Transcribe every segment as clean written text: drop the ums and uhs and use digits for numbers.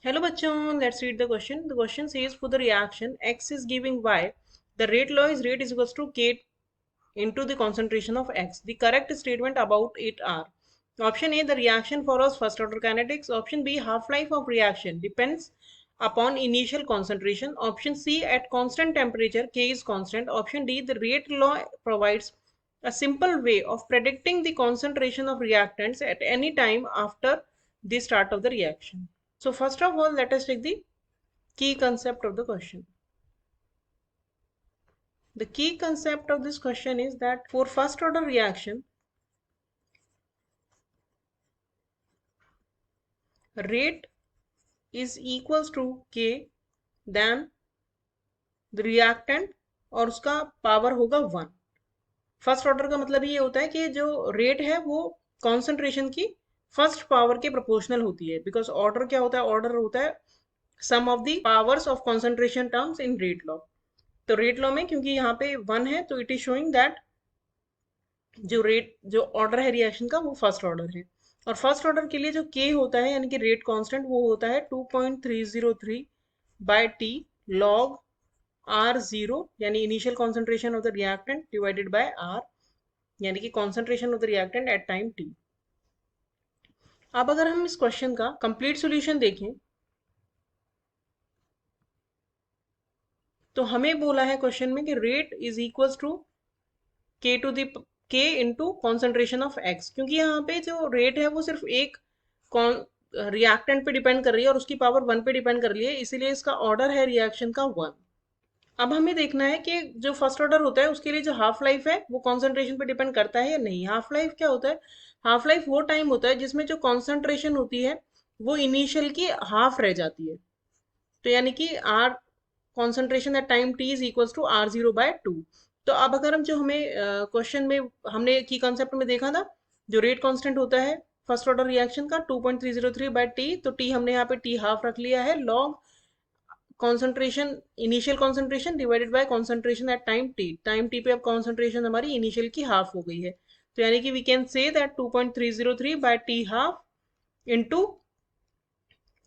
Hello bachon, let's read the question. The question says for the reaction X is giving Y, the rate law is rate is equals to K into the concentration of X. The correct statement about it are: option A, the reaction follows first order kinetics. Option B, half-life of reaction depends upon initial concentration. Option C, at constant temperature K is constant. Option D, the rate law provides a simple way of predicting the concentration of reactants at any time after the start of the reaction. So first of all, let us take the key concept of the question. The key concept of this question is that for first order reaction, rate is equals to K then the reactant और उसका power होगा 1. First order का मतलब ये होता है कि जो रेट है वो कॉन्सेंट्रेशन की फर्स्ट पावर के प्रोपोर्शनल होती है. बिकॉज ऑर्डर क्या होता है? ऑर्डर होता है sum of the powers of concentration terms in rate law. तो रेट लॉ में क्योंकि यहाँ पे 1 है तो इट इज शोइंग दैट जो ऑर्डर है रिएक्शन का वो फर्स्ट ऑर्डर है. और फर्स्ट ऑर्डर के लिए जो के होता है यानी कि रेट कांस्टेंट वो होता है 2.303 बाय टी लॉग R0 यानी initial concentration of the reactant divided by R यानी कि concentration of the reactant eight time T. अब अगर हम इस क्वेश्चन का कंप्लीट सॉल्यूशन देखें तो हमें बोला है क्वेश्चन में कि रेट इज इक्वल्स टू के टू द के इंटू कॉन्सेंट्रेशन ऑफ एक्स. क्योंकि यहाँ पे जो रेट है वो सिर्फ एक रिएक्टेंट पे डिपेंड कर रही है और उसकी पावर 1 पे डिपेंड कर रही है, इसीलिए इसका ऑर्डर है रिएक्शन का 1. अब हमें देखना है कि जो फर्स्ट ऑर्डर होता है उसके लिए जो हाफ लाइफ है वो कॉन्सेंट्रेशन पे डिपेंड करता है या नहीं. हाफ लाइफ क्या होता है? हाफ लाइफ वो टाइम होता है जिसमें जो कॉन्सेंट्रेशन होती है वो इनिशियल की हाफ रह जाती है. तो यानी कि R concentration at time T is equals to R0/2. तो अब अगर हम जो हमें क्वेश्चन में हमने की कॉन्सेप्ट में देखा था जो रेट कांस्टेंट होता है फर्स्ट ऑर्डर रिएक्शन का 2.303 बाय टी, तो टी हमने यहाँ पे टी हाफ रख लिया है log concentration initial concentration divided by concentration at time T. Time T पे अब कॉन्सेंट्रेशन हमारी इनिशियल की हाफ हो गई है. तो यानी कि we can say that 2.303 by T half into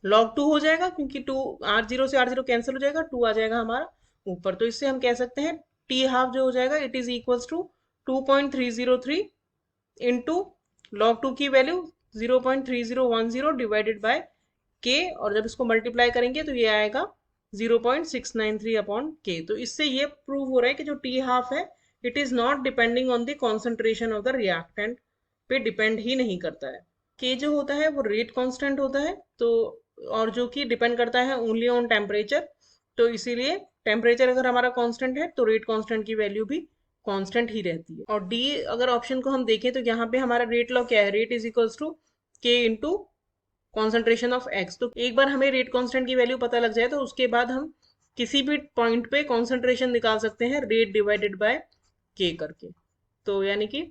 log 2 हो जाएगा क्योंकि R0 से R0 कैंसिल हो जाएगा, 2 आ जाएगा हमारा ऊपर. तो इससे हम कह सकते हैं टी हाफ जो हो जाएगा it is equals to 2.303 into log 2 की वैल्यू 0.3010 डिवाइडेड बाय के, और जब इसको मल्टीप्लाई करेंगे तो ये आएगा 0.693 अपॉन के. तो इससे ये प्रूव हो रहा है कि जो टी हाफ है it is not depending on the concentration of the reactant पे डिपेंड ही नहीं करता है. के जो होता है वो रेट कांस्टेंट होता है तो और जो कि डिपेंड करता है ओनली ऑन टेम्परेचर. तो इसीलिए टेम्परेचर अगर हमारा कांस्टेंट है तो रेट कांस्टेंट की वैल्यू भी कांस्टेंट ही रहती है. और डी अगर ऑप्शन को हम देखें तो यहाँ पे हमारा रेट लॉ क्या है? रेट इज इक्वल्स टू के इंटू कॉन्सेंट्रेशन ऑफ एक्स. तो एक बार हमें रेट कांस्टेंट की वैल्यू पता लग जाए तो उसके बाद हम किसी भी पॉइंट पे कॉन्सेंट्रेशन निकाल सकते हैं रेट डिवाइडेड बाय के करके. तो यानी कि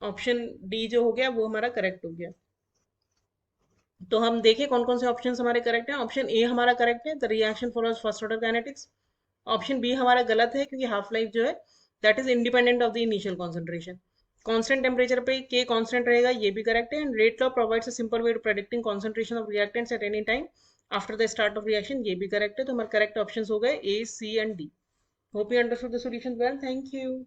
ऑप्शन डी जो हो गया वो हमारा करेक्ट हो गया. तो हम देखें कौन कौन से ऑप्शन हमारे करेक्ट हैं. ऑप्शन ए हमारा करेक्ट है, the reaction follows first order kinetics. Option B हमारा गलत है क्योंकि हाफ लाइफ जो है that is independent of the initial concentration. Constant temperature पे के कांस्टेंट रहेगा, ये भी करेक्ट है. And rate law provides a simple way to predicting concentration of reactants at any time after the start of reaction, ये भी correct है. तो हमारे करेक्ट ऑप्शंस हो गए A, C and D. Hope you understood the solution well. Thank you.